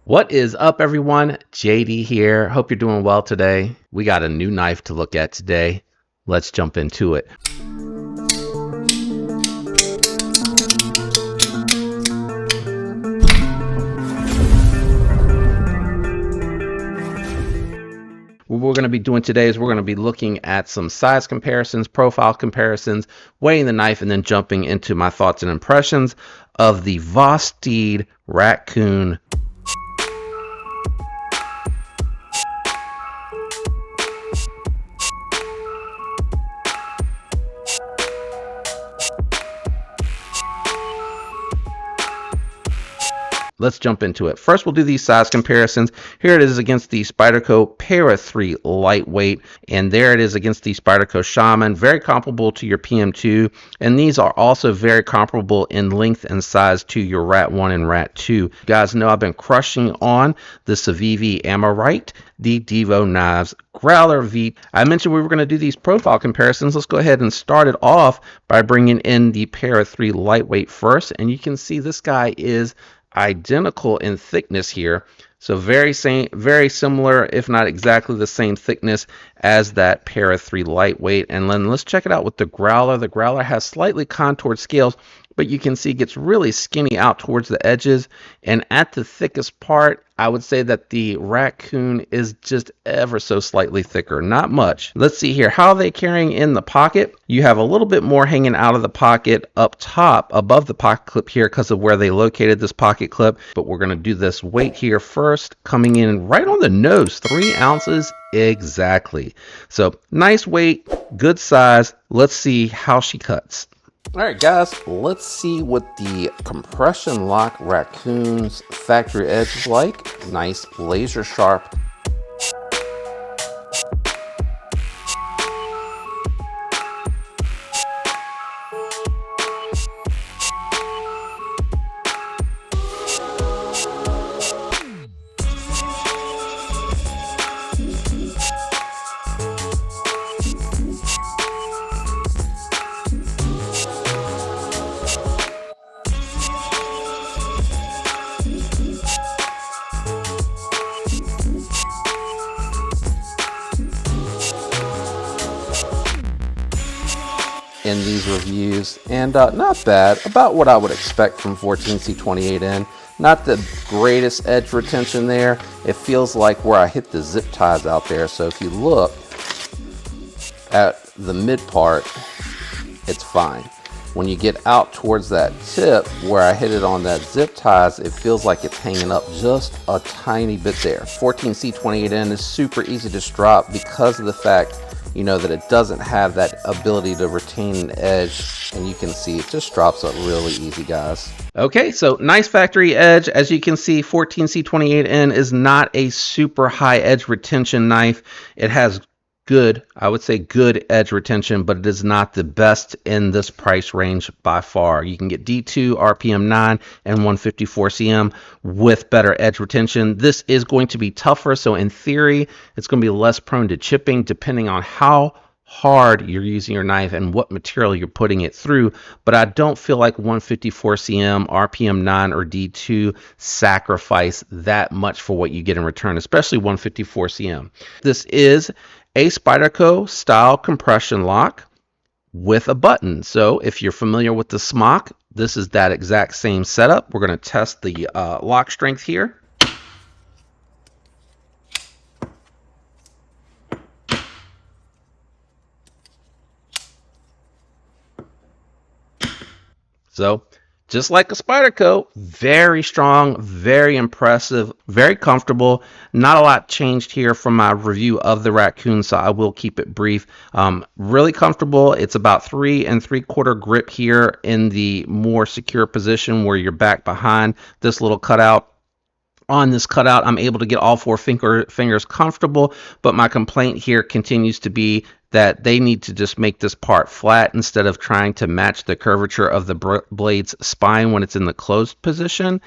What is up, everyone? JD here. Hope you're doing well today. We got a new knife to look at today. Let's jump into it. What we're going to be doing today is we're going to be looking at some size comparisons, profile comparisons, weighing the knife, and then jumping into my thoughts and impressions of the Vosteed Raccoon. Let's jump into it. First, we'll do these size comparisons. Here it is against the Spyderco Para 3 Lightweight, and there it is against the Spyderco Shaman. Very comparable to your PM2, and these are also very comparable in length and size to your Rat 1 and Rat 2. You guys know I've been crushing on the Civivi Amorite, the Devo Knives Growler V. I mentioned we were going to do these profile comparisons. Let's go ahead and start it off by bringing in the Para 3 Lightweight first, and you can see this guy is identical in thickness here, so very similar, if not exactly the same thickness as that Para 3 Lightweight. And then let's check it out with the Growler. The Growler has slightly contoured scales, but you can see it gets really skinny out towards the edges, and at the thickest part I would say that the Raccoon is just ever so slightly thicker, not much. Let's see here, how are they carrying in the pocket? You have a little bit more hanging out of the pocket up top above the pocket clip here because of where they located this pocket clip, but we're going to do this weight here first, coming in right on the nose, 3 ounces exactly. So nice weight, good size. Let's see how she cuts. All right, guys, let's see what the compression lock Raccoon's factory edge is like. Nice laser sharp. In these reviews, and not bad, about what I would expect from 14C28N. Not the greatest edge retention there. It feels like where I hit the zip ties out there. So if you look at the mid part, it's fine. When you get out towards that tip where I hit it on that zip ties, it feels like it's hanging up just a tiny bit there. 14C28N is super easy to strop because of the fact that it doesn't have that ability to retain an edge, and you can see it just drops up really easy, guys. Okay, so nice factory edge. As you can see, 14C28N is not a super high edge retention knife. It has good, I would say good edge retention, but it is not the best in this price range by far. You can get D2, RPM 9, and 154 CM with better edge retention. This is going to be tougher, so in theory, it's going to be less prone to chipping depending on how hard you're using your knife and what material you're putting it through. But I don't feel like 154 CM, RPM 9, or D2 sacrifice that much for what you get in return, especially 154 CM. This is a Spyderco style compression lock with a button. So if you're familiar with the smock, this is that exact same setup. We're going to test the lock strength here. So just like a Spyderco, very strong, very impressive, very comfortable. Not a lot changed here from my review of the Raccoon, so I will keep it brief. Really comfortable. It's about 3 3/4 grip here in the more secure position where you're back behind this little cutout. On this cutout, I'm able to get all 4 fingers comfortable, but my complaint here continues to be that they need to just make this part flat instead of trying to match the curvature of the blade's spine when it's in the closed position.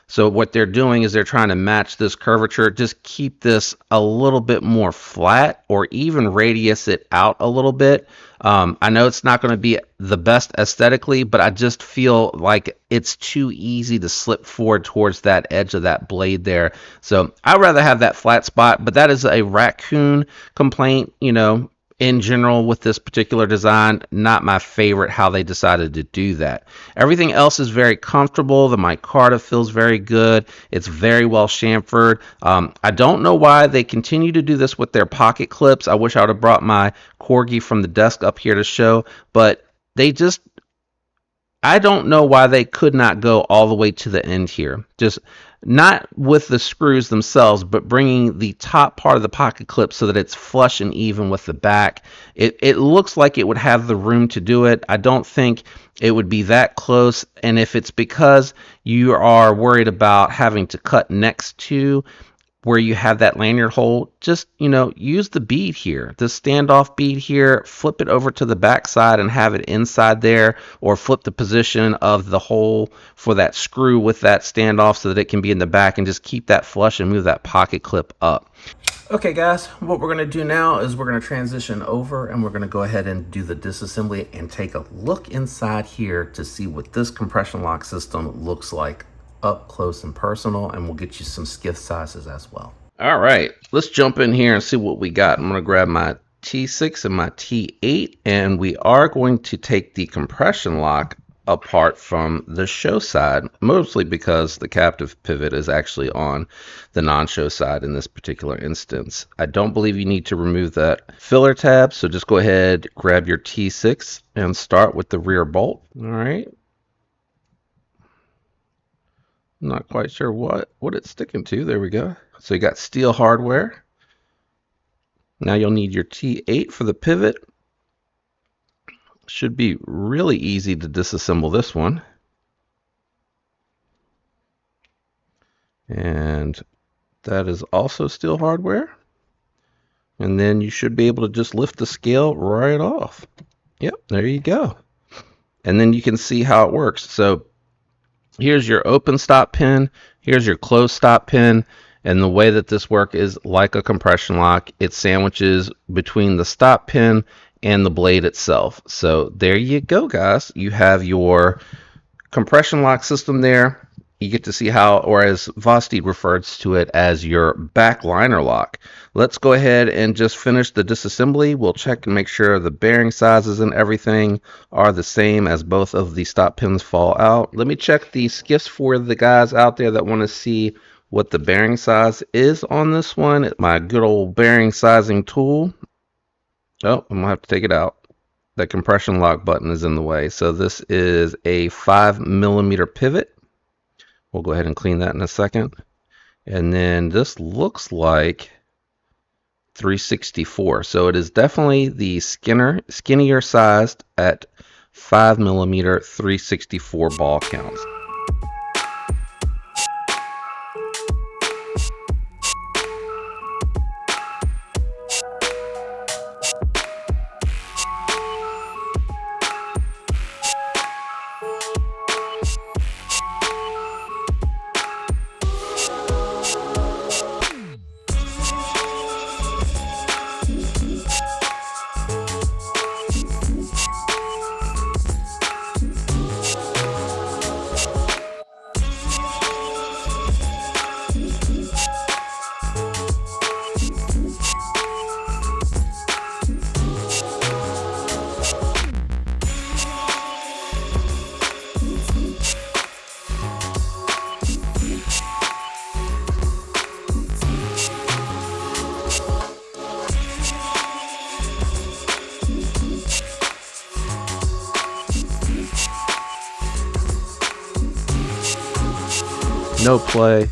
So what they're doing is they're trying to match this curvature, just keep this a little bit more flat or even radius it out a little bit. I know it's not going to be the best aesthetically, but I just feel like it's too easy to slip forward towards that edge of that blade there. So I'd rather have that flat spot, but that is a raccoon complaint, you know, in general with this particular design. Not my favorite how they decided to do that. Everything else is very comfortable. The micarta feels very good. It's very well chamfered. I don't know why they continue to do this with their pocket clips. I wish I would have brought my corgi from the desk up here to show, but they just, I don't know why they could not go all the way to the end here. Just not with the screws themselves, but bringing the top part of the pocket clip so that it's flush and even with the back. It looks like it would have the room to do it. I don't think it would be that close. And if it's because you are worried about having to cut next to where you have that lanyard hole, just, you know, use the bead here, the standoff bead here, flip it over to the back side and have it inside there, or flip the position of the hole for that screw with that standoff so that it can be in the back, and just keep that flush and move that pocket clip up. Okay guys, what we're going to do now is we're going to transition over and we're going to go ahead and do the disassembly and take a look inside here to see what this compression lock system looks like up close and personal, and we'll get you some skiff sizes as well. All right, let's jump in here and see what we got. I'm going to grab my T6 and my T8, and we are going to take the compression lock apart from the show side, mostly because the captive pivot is actually on the non-show side in this particular instance. I don't believe you need to remove that filler tab, so just go ahead, grab your T6 and start with the rear bolt. All right. I'm not quite sure what it's sticking to. There we go. So you got steel hardware. Now you'll need your T8 for the pivot. Should be really easy to disassemble this one. And that is also steel hardware. And then you should be able to just lift the scale right off. Yep, there you go. And then you can see how it works. So here's your open stop pin, here's your closed stop pin, and the way that this works is like a compression lock. It sandwiches between the stop pin and the blade itself. So there you go, guys. You have your compression lock system there. You get to see how, or as Vosteed refers to it, as your back liner lock. Let's go ahead and just finish the disassembly. We'll check and make sure the bearing sizes and everything are the same as both of the stop pins fall out. Let me check the skiffs for the guys out there that want to see what the bearing size is on this one. My good old bearing sizing tool. Oh, I'm gonna have to take it out. The compression lock button is in the way. So this is a 5mm pivot. We'll go ahead and clean that in a second. And then this looks like 364. So it is definitely the skinnier sized at 5mm 364 ball counts. No play,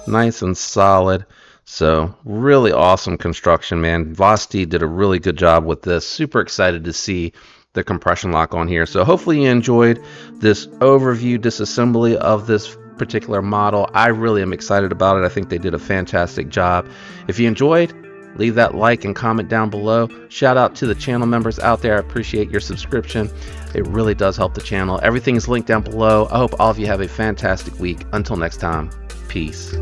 nice and solid. So really awesome construction, man. Vosteed did a really good job with this. Super excited to see the compression lock on here. So hopefully you enjoyed this overview disassembly of this particular model. I really am excited about it. I think they did a fantastic job. If you enjoyed, Leave that like and comment down below. Shout out to the channel members out there. I appreciate your subscription. It really does help the channel. Everything is linked down below. I hope all of you have a fantastic week. Until next time, peace.